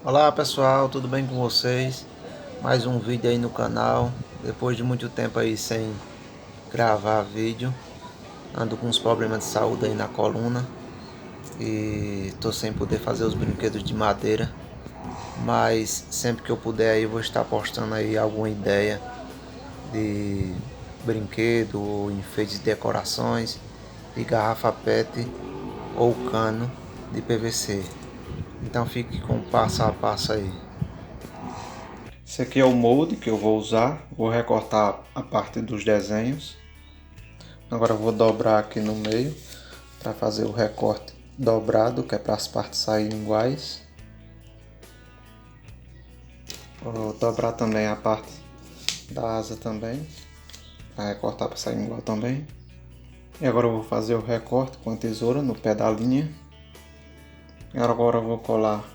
Olá pessoal, tudo bem com vocês? Mais um vídeo aí no canal. Depois de muito tempo aí sem gravar vídeo, ando com uns problemas de saúde aí na coluna e tô sem poder fazer os brinquedos de madeira, mas sempre que eu puder aí eu vou estar postando aí alguma ideia de brinquedo ou enfeites de decorações de garrafa PET ou cano de PVC. Então fique com o passo a passo aí. Esse aqui é o molde que eu vou usar. Vou recortar a parte dos desenhos. Agora eu vou dobrar aqui no meio para fazer o recorte dobrado, que é para as partes saírem iguais. Vou dobrar também a parte da asa também, para recortar para sair igual também. E agora eu vou fazer o recorte com a tesoura no pé da linha. E agora eu vou colar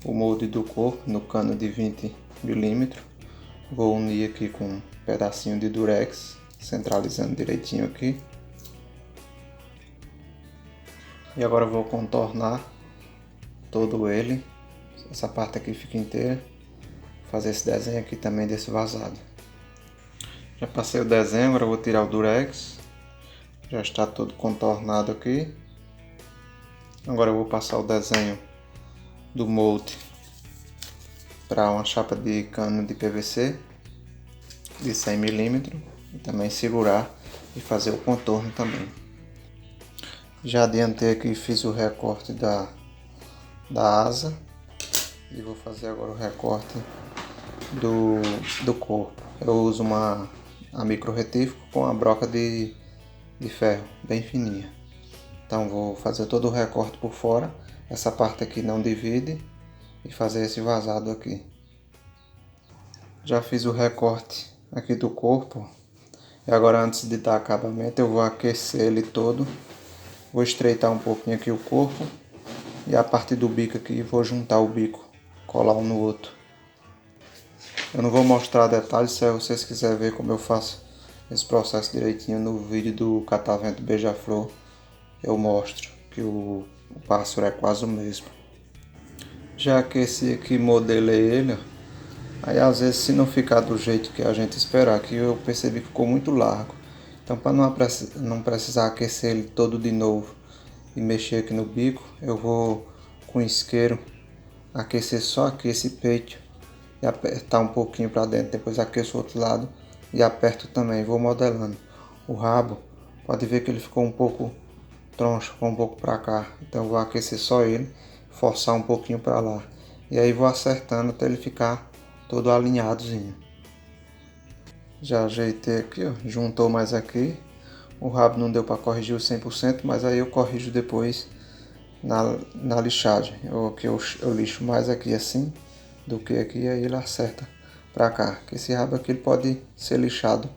o molde do corpo no cano de 20 milímetros. Vou unir aqui com um pedacinho de durex, centralizando direitinho aqui. E agora eu vou contornar todo ele. Essa parte aqui fica inteira. Vou fazer esse desenho aqui também desse vazado. Já passei o desenho, agora eu vou tirar o durex. Já está todo contornado aqui. Agora eu vou passar o desenho do molde para uma chapa de cano de PVC de 100 milímetros e também segurar e fazer o contorno também. Já adiantei aqui e fiz o recorte da asa e vou fazer agora o recorte do corpo. Eu uso a micro retífico com a broca de ferro bem fininha. Então vou fazer todo o recorte por fora, essa parte aqui não divide, e fazer esse vazado aqui. Já fiz o recorte aqui do corpo e agora, antes de dar acabamento, eu vou aquecer ele todo. Vou estreitar um pouquinho aqui o corpo e a parte do bico aqui vou juntar o bico, colar um no outro. Eu não vou mostrar detalhes, se vocês quiserem ver como eu faço esse processo direitinho no vídeo do Catavento Beija-Flor, eu mostro que o pássaro é quase o mesmo. Já aqueci aqui, modelei ele, aí às vezes, se não ficar do jeito que a gente esperar, que eu percebi que ficou muito largo. Então, para não precisar aquecer ele todo de novo e mexer aqui no bico, eu vou com isqueiro aquecer só aqui esse peito e apertar um pouquinho para dentro. Depois aqueço o outro lado e aperto também. Vou modelando. O rabo, pode ver que ele ficou um pouco troncho, ficou um pouco para cá. Então eu vou aquecer só ele, forçar um pouquinho para lá. E aí vou acertando até ele ficar todo alinhadozinho. Já ajeitei aqui, ó, juntou mais aqui. O rabo não deu para corrigir o 100%, mas aí eu corrijo depois na lixagem. Eu lixo mais aqui assim do que aqui, aí ele acerta para cá. Que esse rabo aqui ele pode ser lixado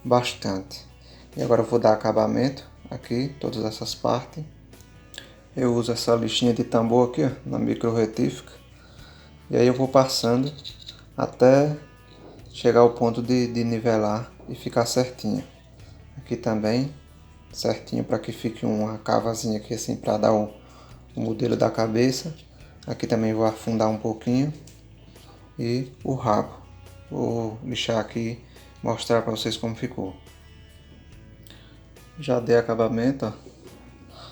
bastante. E agora eu vou dar acabamento aqui, todas essas partes. Eu uso essa lixinha de tambor aqui, ó, na micro retífica. E aí eu vou passando até chegar ao ponto de nivelar e ficar certinho. Aqui também certinho para que fique uma cavazinha aqui assim para dar o modelo da cabeça. Aqui também vou afundar um pouquinho e o rabo. Vou lixar aqui, mostrar para vocês como ficou. Já dei acabamento, ó.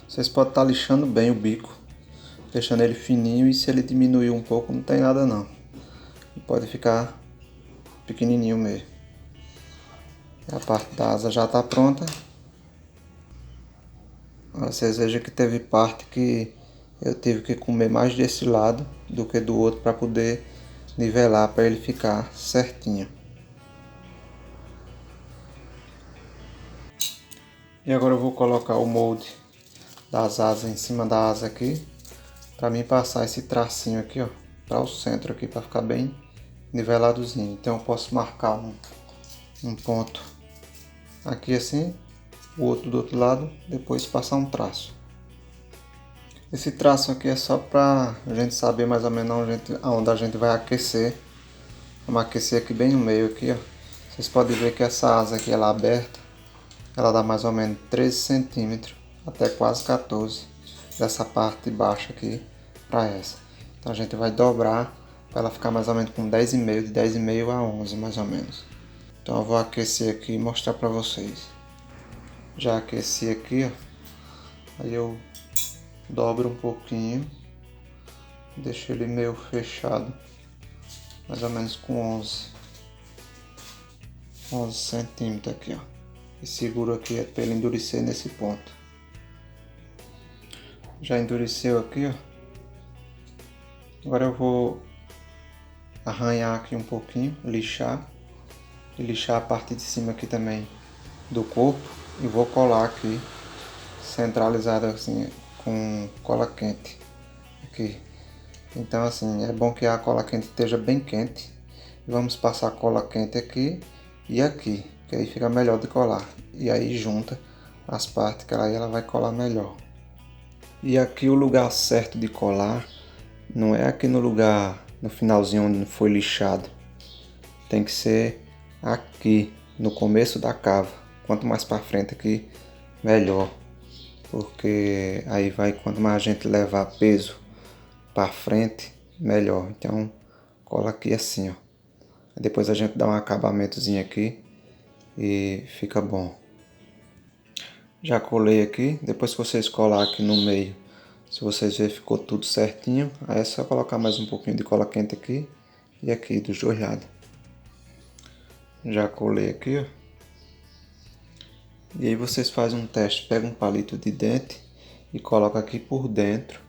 Vocês podem estar lixando bem o bico, deixando ele fininho, e se ele diminuir um pouco não tem nada não. Pode ficar pequenininho mesmo. A parte da asa já está pronta. Vocês vejam que teve parte que eu tive que comer mais desse lado do que do outro para poder nivelar, para ele ficar certinho. E agora eu vou colocar o molde das asas em cima da asa aqui, para mim passar esse tracinho aqui, ó, para o centro aqui, para ficar bem niveladozinho. Então eu posso marcar um ponto aqui assim, o outro do outro lado, depois passar um traço. Esse traço aqui é só para a gente saber mais ou menos onde a gente vai aquecer. Vamos aquecer aqui bem no meio aqui, ó. Vocês podem ver que essa asa aqui, ela é aberta, ela dá mais ou menos 13 centímetros até quase 14 dessa parte de baixo aqui para essa. Então a gente vai dobrar para ela ficar mais ou menos com 10,5, de 10,5 a 11 mais ou menos. Então eu vou aquecer aqui e mostrar para vocês. Já aqueci aqui, ó. Aí eu dobro um pouquinho, deixo ele meio fechado, mais ou menos com 11 centímetros aqui, ó. E seguro aqui para ele endurecer nesse ponto. Já endureceu aqui, ó. Agora eu vou arranhar aqui um pouquinho, lixar. E lixar a parte de cima aqui também do corpo. E vou colar aqui, centralizado assim, com cola quente. Aqui. Então assim, é bom que a cola quente esteja bem quente. E vamos passar cola quente aqui e aqui, que aí fica melhor de colar. E aí junta as partes que aí ela vai colar melhor. E aqui o lugar certo de colar não é aqui no lugar, no finalzinho onde foi lixado. Tem que ser aqui, no começo da cava. Quanto mais para frente aqui, melhor. Porque aí vai, quanto mais a gente levar peso para frente, melhor. Então, cola aqui assim, ó. Depois a gente dá um acabamentozinho aqui e fica bom. Já colei aqui. Depois que vocês colar aqui no meio, se vocês verem, ficou tudo certinho. Aí é só colocar mais um pouquinho de cola quente aqui e aqui dos dois lados. Já colei aqui, ó. E aí vocês fazem um teste. Pega um palito de dente e coloca aqui por dentro,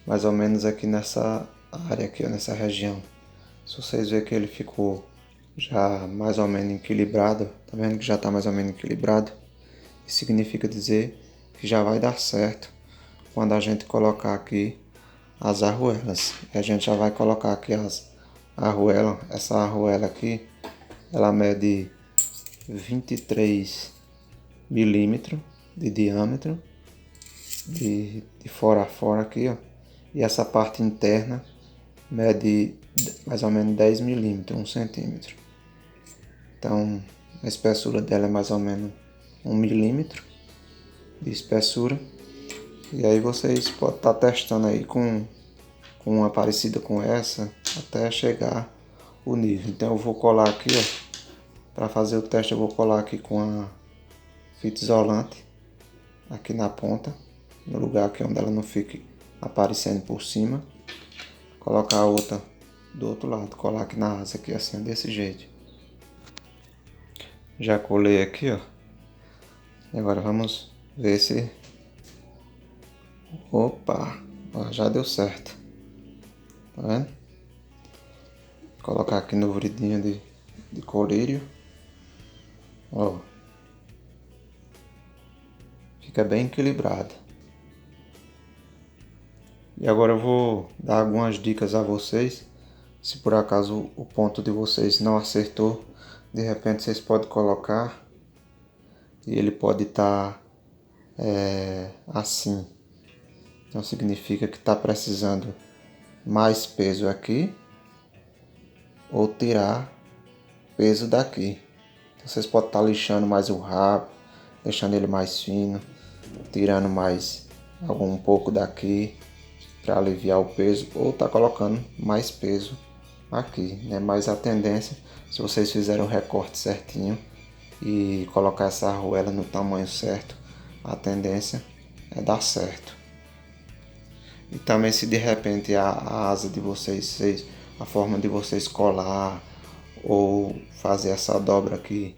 mais ou menos aqui nessa área aqui, ó, nessa região. Se vocês verem que ele ficou já mais ou menos equilibrado, tá vendo que já está mais ou menos equilibrado? Isso significa dizer que já vai dar certo quando a gente colocar aqui as arruelas. E a gente já vai colocar aqui as arruelas. Essa arruela aqui, ela mede 23 milímetros de diâmetro, de fora a fora aqui, ó. E essa parte interna mede mais ou menos 10 milímetros, 1 centímetro. Então a espessura dela é mais ou menos 1 milímetro de espessura. E aí vocês podem estar testando aí com uma parecida com essa até chegar o nível. Então eu vou colar aqui, ó. Para fazer o teste eu vou colar aqui com a fita isolante aqui na ponta, no lugar aqui onde ela não fique aparecendo por cima. Colocar a outra do outro lado, colar aqui na asa aqui assim, desse jeito. Já colei aqui, ó. E agora vamos ver se... Opa! Ó, já deu certo. Tá vendo? Colocar aqui no vidrinho de colírio. Ó. Fica bem equilibrado. E agora eu vou dar algumas dicas a vocês. Se por acaso o ponto de vocês não acertou, de repente vocês podem colocar e ele pode estar assim. Então significa que está precisando mais peso aqui ou tirar peso daqui. Então, vocês podem estar lixando mais o rabo, deixando ele mais fino, tirando mais um pouco daqui para aliviar o peso, ou tá colocando mais peso aqui, né? Mas a tendência, se vocês fizerem o recorte certinho e colocar essa arruela no tamanho certo, a tendência é dar certo. E também, se de repente a asa de vocês, a forma de vocês colar ou fazer essa dobra aqui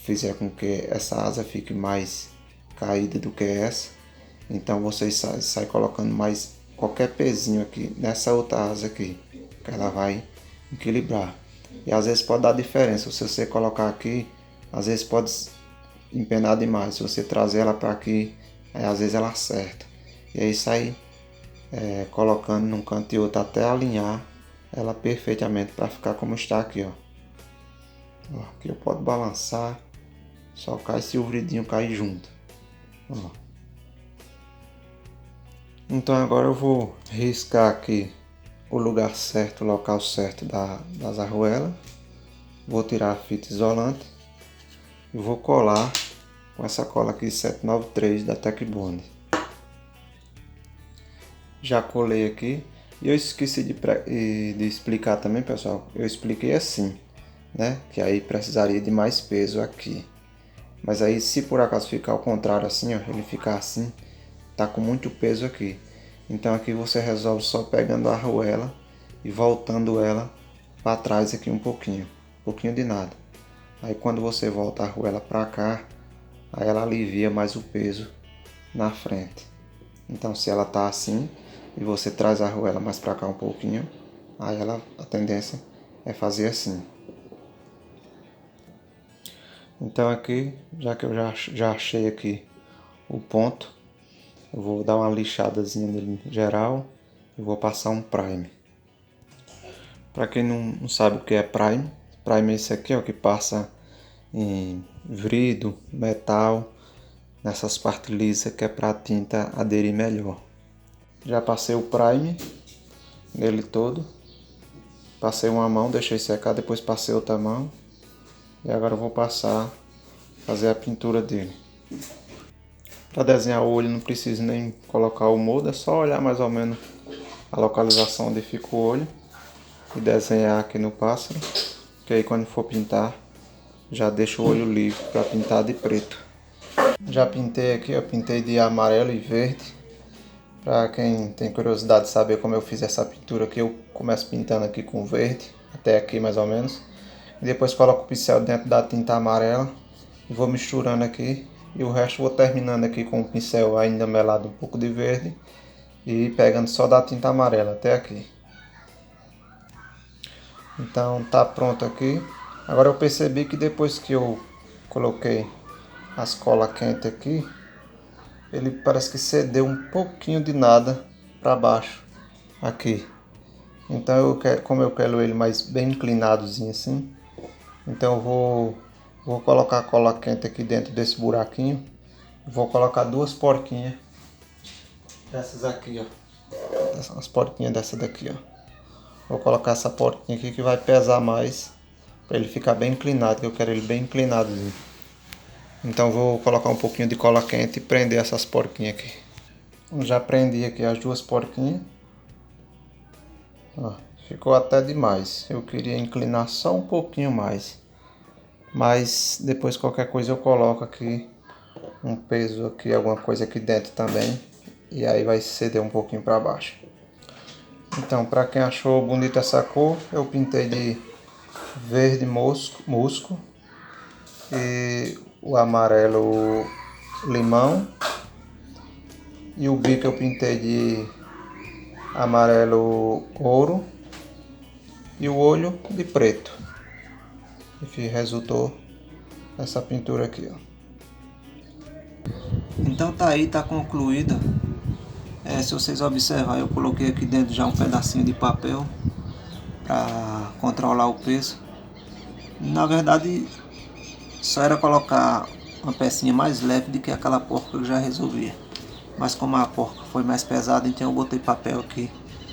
fizer com que essa asa fique mais caída do que essa, então vocês saem colocando mais qualquer pezinho aqui nessa outra asa aqui, que ela vai equilibrar. E às vezes pode dar diferença, se você colocar aqui, às vezes pode empenar demais. Se você trazer ela para aqui, aí às vezes ela acerta. E aí sai colocando num canto e outro até alinhar ela perfeitamente para ficar como está aqui, ó. Aqui eu posso balançar, só cai se o vidrinho cair junto. Ó. Então agora eu vou riscar aqui o lugar certo, o local certo das arruelas. Vou tirar a fita isolante e vou colar com essa cola aqui 793 da Tecbond. Já colei aqui. E eu esqueci de explicar também, pessoal. Eu expliquei assim, né? Que aí precisaria de mais peso aqui. Mas aí se por acaso ficar ao contrário assim, ó, ele ficar assim, tá com muito peso aqui. Então aqui você resolve só pegando a arruela e voltando ela para trás aqui um pouquinho de nada. Aí quando você volta a arruela para cá, aí ela alivia mais o peso na frente. Então se ela tá assim e você traz a arruela mais para cá um pouquinho, aí a tendência é fazer assim. Então aqui, já que eu já achei aqui o ponto, eu vou dar uma lixadazinha nele geral e vou passar um prime. Para quem não sabe o que é prime, prime é esse aqui, ó, que passa em vidro, metal, nessas partes lisas, que é para a tinta aderir melhor. Já passei o prime nele todo, passei uma mão, deixei secar, depois passei outra mão e agora eu vou fazer a pintura dele. Para desenhar o olho não preciso nem colocar o molde, é só olhar mais ou menos a localização onde fica o olho e desenhar aqui no pássaro, que aí quando for pintar já deixo o olho livre para pintar de preto. Já pintei aqui, eu pintei de amarelo e verde. Para quem tem curiosidade de saber como eu fiz essa pintura aqui, eu começo pintando aqui com verde, até aqui mais ou menos. E depois coloco o pincel dentro da tinta amarela e vou misturando aqui. E o resto vou terminando aqui com o pincel ainda melado um pouco de verde e pegando só da tinta amarela até aqui. Então tá pronto aqui. Agora eu percebi que depois que eu coloquei as colas quentes aqui, ele parece que cedeu um pouquinho de nada para baixo aqui. Então eu quero, como eu quero ele mais bem inclinadozinho assim, então eu vou colocar a cola quente aqui dentro desse buraquinho. Vou colocar duas porquinhas dessas aqui, ó. As porquinhas dessa daqui, ó. Vou colocar essa porquinha aqui que vai pesar mais para ele ficar bem inclinado, que eu quero ele bem inclinadozinho. Então vou colocar um pouquinho de cola quente e prender essas porquinhas aqui. Já prendi aqui as duas porquinhas. Ó, ficou até demais. Eu queria inclinar só um pouquinho mais. Mas depois qualquer coisa eu coloco aqui um peso aqui, alguma coisa aqui dentro também. E aí vai ceder um pouquinho para baixo. Então, para quem achou bonita essa cor, eu pintei de verde musgo e o amarelo limão. E o bico eu pintei de amarelo ouro e o olho de preto. E resultou essa pintura aqui, ó. Então tá aí, tá concluída. Se vocês observarem, eu coloquei aqui dentro já um pedacinho de papel para controlar o peso. Na verdade, só era colocar uma pecinha mais leve do que aquela porca que eu já resolvia. Mas como a porca foi mais pesada, então eu botei papel aqui.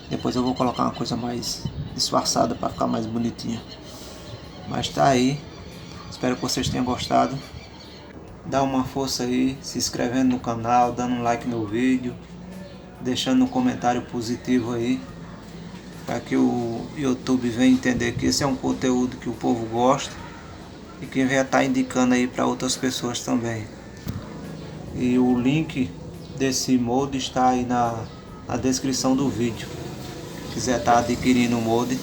Depois eu vou colocar uma coisa mais disfarçada para ficar mais bonitinha. Mas tá aí. Espero que vocês tenham gostado. Dá uma força aí, se inscrevendo no canal, dando um like no vídeo, deixando um comentário positivo aí, para que o YouTube venha entender que esse é um conteúdo que o povo gosta e que venha estar indicando aí para outras pessoas também. E o link desse molde está aí na descrição do vídeo. Se quiser estar adquirindo o molde,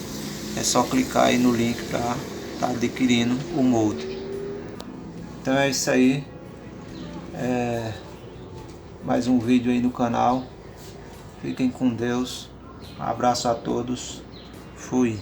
é só clicar aí no link para estar adquirindo o molde. Então é isso aí. Mais um vídeo aí no canal. Fiquem com Deus. Um abraço a todos. Fui.